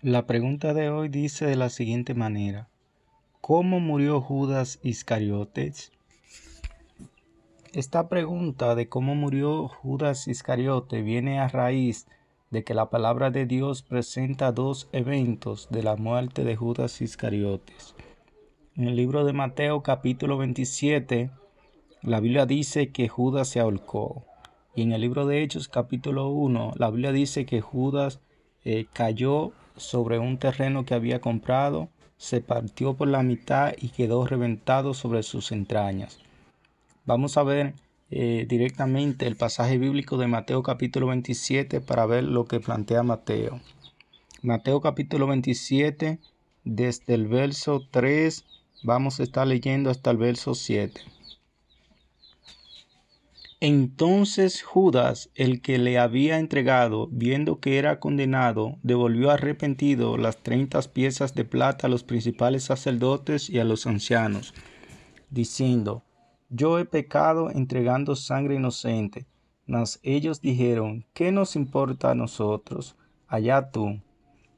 La pregunta de hoy dice de la siguiente manera: ¿cómo murió Judas Iscariotes? Esta pregunta de cómo murió Judas Iscariote viene a raíz de que la palabra de Dios presenta dos eventos de la muerte de Judas Iscariotes. En el libro de Mateo capítulo 27, la Biblia dice que Judas se ahorcó. Y en el libro de Hechos capítulo 1, la Biblia dice que Judas cayó sobre un terreno que había comprado, se partió por la mitad y quedó reventado sobre sus entrañas. Vamos a ver directamente el pasaje bíblico de Mateo capítulo 27 para ver lo que plantea Mateo. Mateo capítulo 27, desde el verso 3, vamos a estar leyendo hasta el verso 7. Entonces Judas, el que le había entregado, viendo que era condenado, devolvió arrepentido las 30 piezas de plata a los principales sacerdotes y a los ancianos, diciendo: yo he pecado entregando sangre inocente. Mas ellos dijeron: ¿qué nos importa a nosotros? Allá tú.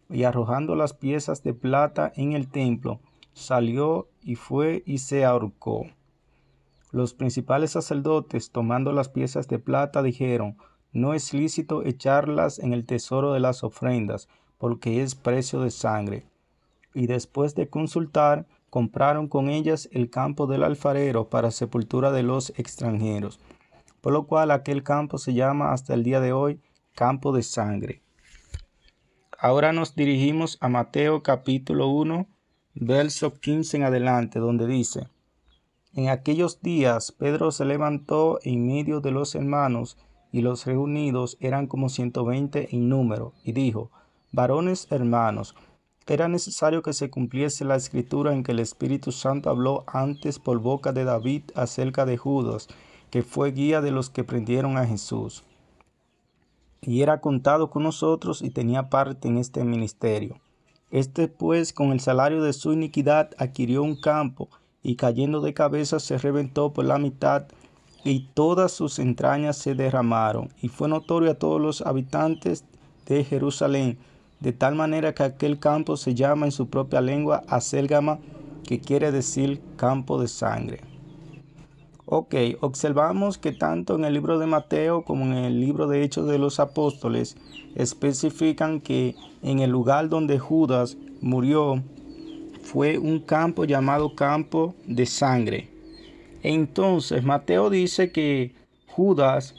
Y arrojando las piezas de plata en el templo, salió y fue y se ahorcó. Los principales sacerdotes, tomando las piezas de plata, dijeron: no es lícito echarlas en el tesoro de las ofrendas, porque es precio de sangre. Y después de consultar, compraron con ellas el campo del alfarero para sepultura de los extranjeros, por lo cual aquel campo se llama hasta el día de hoy campo de sangre. Ahora nos dirigimos a Mateo capítulo 1, verso 15 en adelante, donde dice: en aquellos días Pedro se levantó en medio de los hermanos, y los reunidos eran como 120 en número, y dijo: varones hermanos, era necesario que se cumpliese la escritura en que el Espíritu Santo habló antes por boca de David acerca de Judas, que fue guía de los que prendieron a Jesús. Y era contado con nosotros y tenía parte en este ministerio. Este pues, con el salario de su iniquidad, adquirió un campo, y cayendo de cabeza se reventó por la mitad, y todas sus entrañas se derramaron. Y fue notorio a todos los habitantes de Jerusalén, de tal manera que aquel campo se llama en su propia lengua Acélgama, que quiere decir campo de sangre. Ok, observamos que tanto en el libro de Mateo como en el libro de Hechos de los Apóstoles especifican que en el lugar donde Judas murió fue un campo llamado campo de sangre. Entonces Mateo dice que Judas,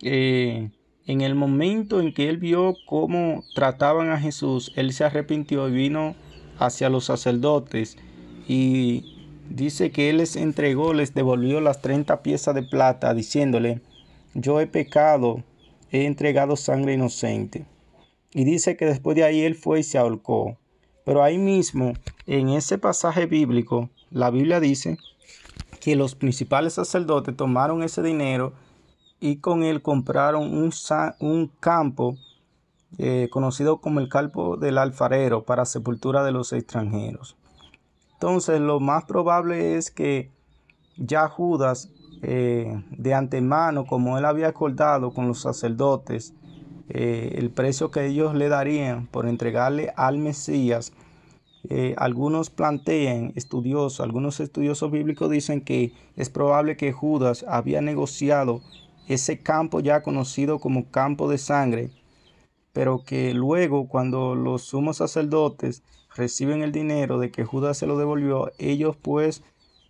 en el momento en que él vio cómo trataban a Jesús, él se arrepintió y vino hacia los sacerdotes y dice que él les entregó, les devolvió las 30 piezas de plata, diciéndole: yo he pecado, he entregado sangre inocente. Y dice que después de ahí él fue y se ahorcó. Pero ahí mismo, en ese pasaje bíblico, la Biblia dice que los principales sacerdotes tomaron ese dinero y con él compraron un campo conocido como el campo del alfarero para sepultura de los extranjeros. Entonces lo más probable es que ya Judas de antemano, como él había acordado con los sacerdotes, el precio que ellos le darían por entregarle al Mesías, algunos algunos estudiosos bíblicos dicen que es probable que Judas había negociado ese campo ya conocido como campo de sangre, pero que luego, cuando los sumos sacerdotes reciben el dinero de que Judas se lo devolvió, ellos pues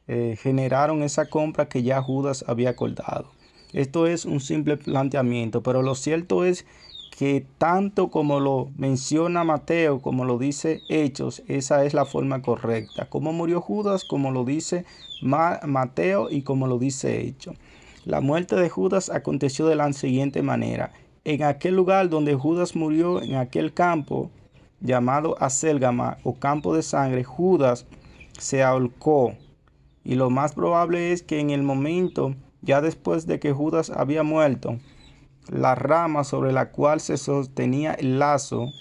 generaron esa compra que ya Judas había acordado. Esto es un simple planteamiento, pero lo cierto es que tanto como lo menciona Mateo como lo dice Hechos, esa es la forma correcta. Como murió Judas, como lo dice Mateo y como lo dice Hechos. La muerte de Judas aconteció de la siguiente manera: en aquel lugar donde Judas murió, en aquel campo llamado Acélgama o campo de sangre, Judas se ahorcó. Y lo más probable es que en el momento, ya después de que Judas había muerto, la rama sobre la cual se sostenía el lazo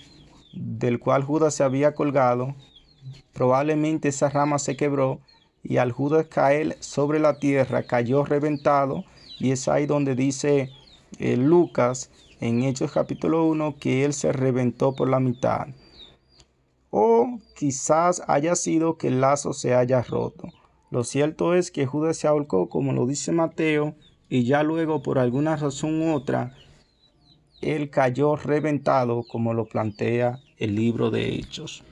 del cual Judas se había colgado, probablemente esa rama se quebró y al Judas caer sobre la tierra cayó reventado, y es ahí donde dice Lucas en Hechos capítulo 1 que él se reventó por la mitad. O quizás haya sido que el lazo se haya roto. Lo cierto es que Judas se ahorcó, como lo dice Mateo, y ya luego, por alguna razón u otra, él cayó reventado, como lo plantea el libro de Hechos.